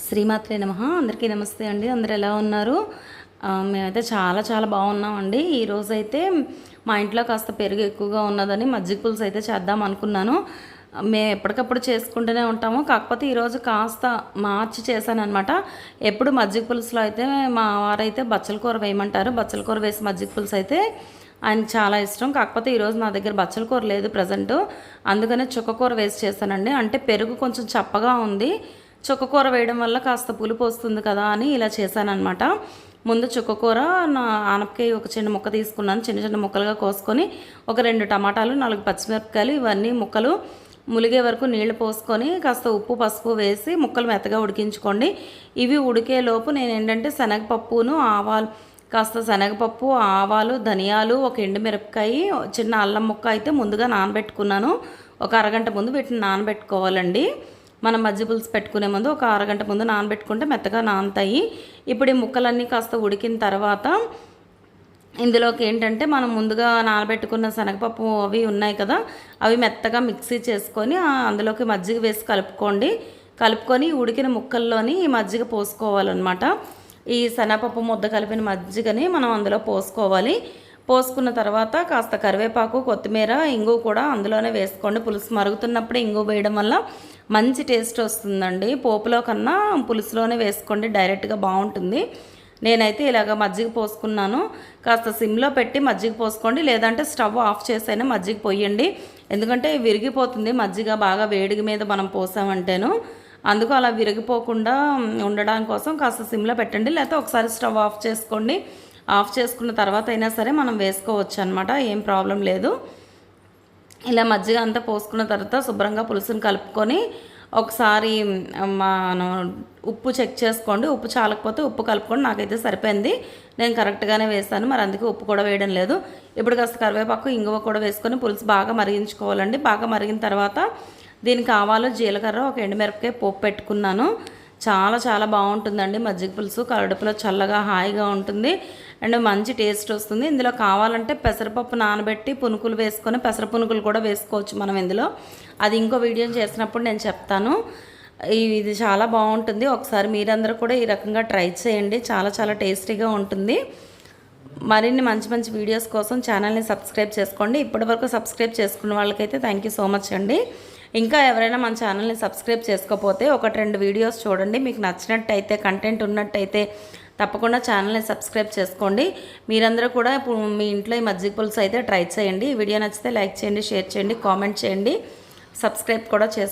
శ్రీమాత్రే నమః. అందరికీ నమస్తే అండి. అందరూ ఎలా ఉన్నారు? మేమైతే చాలా చాలా బాగున్నామండి. ఈరోజైతే మా ఇంట్లో కాస్త పెరుగు ఎక్కువగా ఉన్నదని మజ్జిగ పులుసు అయితే చేద్దాం అనుకున్నాను. మేము ఎప్పటికప్పుడు చేసుకుంటూనే ఉంటాము. కాకపోతే ఈరోజు కాస్త మార్చి చేశాననమాట. ఎప్పుడు మజ్జిగ పులుసులో అయితే మా వారైతే బచ్చల కూర వేయమంటారు. బచ్చల కూర వేసి మజ్జిగ పులుసు అయితే ఆయనకి చాలా ఇష్టం. కాకపోతే ఈరోజు నా దగ్గర బచ్చల కూర లేదు ప్రజెంటు. అందుకనే చుక్కకూర వేసి చేశానండి. అంటే పెరుగు కొంచెం చప్పగా ఉంది. చుక్కకూర వేయడం వల్ల కాస్త పులుపు వస్తుంది కదా అని ఇలా చేశానమాట. ముందు చుక్కకూర ఆనపకాయ ఒక చిన్న ముక్క తీసుకున్నాను. చిన్న చిన్న ముక్కలుగా కోసుకొని ఒక 2 టమాటాలు 4 పచ్చిమిరపకాయలు ఇవన్నీ ముక్కలు ములిగే వరకు నీళ్లు పోసుకొని కాస్త ఉప్పు పసుపు వేసి ముక్కలు మెత్తగా ఉడికించుకోండి. ఇవి ఉడికేలోపు నేను ఏంటంటే శనగపప్పును ఆవాలు కాస్త శనగపప్పు ఆవాలు ధనియాలు ఒక ఎండుమిరపకాయ చిన్న అల్లం ముక్క అయితే ముందుగా నానబెట్టుకున్నాను. ఒక అరగంట ముందు వీటిని నానబెట్టుకోవాలండి. మనం మజ్జిగ పులుసు పెట్టుకునే ముందు ఒక అరగంట ముందు నానబెట్టుకుంటే మెత్తగా నానతాయి. ఇప్పుడు ఈ ముక్కలన్నీ కాస్త ఉడికిన తర్వాత ఇందులోకి ఏంటంటే మనం ముందుగా నానబెట్టుకున్న శనగపప్పు అవి ఉన్నాయి కదా, అవి మెత్తగా మిక్సీ చేసుకొని అందులోకి మజ్జిగ వేసి కలుపుకొని ఉడికిన ముక్కల్లోని ఈ మజ్జిగ పోసుకోవాలన్నమాట. ఈ శనగపప్పు ముద్ద కలిపిన మజ్జిగని మనం అందులో పోసుకోవాలి. పోసుకున్న తర్వాత కాస్త కరివేపాకు కొత్తిమీర ఇంగు కూడా అందులోనే వేసుకోండి. పులుసు మరుగుతున్నప్పుడే ఇంగు వేయడం వల్ల మంచి టేస్ట్ వస్తుందండి. పోపులో కన్నా పులుసులోనే వేసుకోండి, డైరెక్ట్గా బాగుంటుంది. నేనైతే ఇలాగ మజ్జిగ పోసుకున్నాను. కాస్త సిమ్లో పెట్టి మజ్జిగ పోసుకోండి, లేదంటే స్టవ్ ఆఫ్ చేసైనా మజ్జిగ పోయండి. ఎందుకంటే విరిగిపోతుంది మజ్జిగ బాగా వేడిగి మీద మనం పోసామంటేను. అందుకు అలా విరిగిపోకుండా ఉండడం కోసం కాస్త సిమ్లో పెట్టండి, లేకపోతే ఒకసారి స్టవ్ ఆఫ్ చేసుకోండి. ఆఫ్ చేసుకున్న తర్వాత అయినా సరే మనం వేసుకోవచ్చు అనమాట, ఏం ప్రాబ్లం లేదు. ఇలా మజ్జిగ అంతా పోసుకున్న తర్వాత శుభ్రంగా పులుసుని కలుపుకొని ఒకసారి మనం ఉప్పు చెక్ చేసుకోండి. ఉప్పు చాలకపోతే ఉప్పు కలుపుకోండి. నాకైతే సరిపోయింది, నేను కరెక్ట్గానే వేసాను, మరి అందుకే ఉప్పు కూడా వేయడం లేదు. ఇప్పుడు కాస్త కరివేపాకు ఇంగువ కూడా వేసుకొని పులుసు బాగా మరిగించుకోవాలండి. బాగా మరిగిన తర్వాత దీనికి ఆవాలు జీలకర్ర ఒక ఎండుమిరపకాయ పోపు పెట్టుకున్నాను. చాలా చాలా బాగుంటుందండి మజ్జిగ పులుసు. కడుపులో చల్లగా హాయిగా ఉంటుంది అండ్ మంచి టేస్ట్ వస్తుంది. ఇందులో కావాలంటే పెసరపప్పు నానబెట్టి పునుకులు వేసుకొని పెసర పునుకులు కూడా వేసుకోవచ్చు మనం ఇందులో. అది ఇంకో వీడియో చేసినప్పుడు నేను చెప్తాను. ఇది చాలా బాగుంటుంది. ఒకసారి మీరందరూ కూడా ఈ రకంగా ట్రై చేయండి, చాలా చాలా టేస్టీగా ఉంటుంది. మరిన్ని మంచి మంచి వీడియోస్ కోసం ఛానల్ని సబ్స్క్రైబ్ చేసుకోండి. ఇప్పటివరకు సబ్స్క్రైబ్ చేసుకున్న వాళ్ళకైతే థ్యాంక్ యూ సో మచ్ అండి. ఇంకా ఎవరైనా మన ఛానల్ని సబ్స్క్రైబ్ చేసుకోకపోతే 1-2 వీడియోస్ చూడండి. మీకు నచ్చినట్టయితే కంటెంట్ ఉన్నట్టయితే తప్పకుండా ఛానల్ని సబ్స్క్రైబ్ చేసుకోండి. మీరందరూ కూడా ఇప్పుడు మీ ఇంట్లో ఈ మజ్జిగ పులుసు అయితే ట్రై చేయండి. ఈ వీడియో నచ్చితే లైక్ చేయండి, షేర్ చేయండి, కామెంట్ చేయండి, సబ్స్క్రైబ్ కూడా చేసుకోండి.